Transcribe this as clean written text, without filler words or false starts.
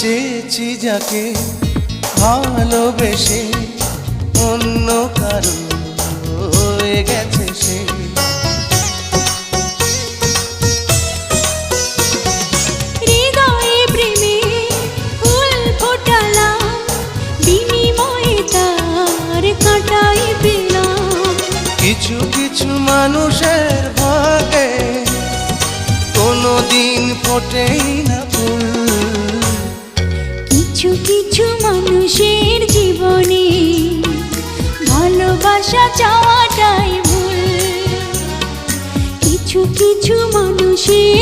চেয়েছি যাকে ভালোবেসে অন্য কারো হয়ে গেছে সে। হৃদয়ে প্রেমে ফুল ফোটালাম, বিনিময়ে তার কাঁটাই পেলাম। কিছু কিছু মানুষের ভাগে কোনোদিন ফোটেই না ফুল। কিছু কিছু মানুষের জীবনে ভালোবাসা চাওয়াটাই ভুল। কিছু কিছু মানুষের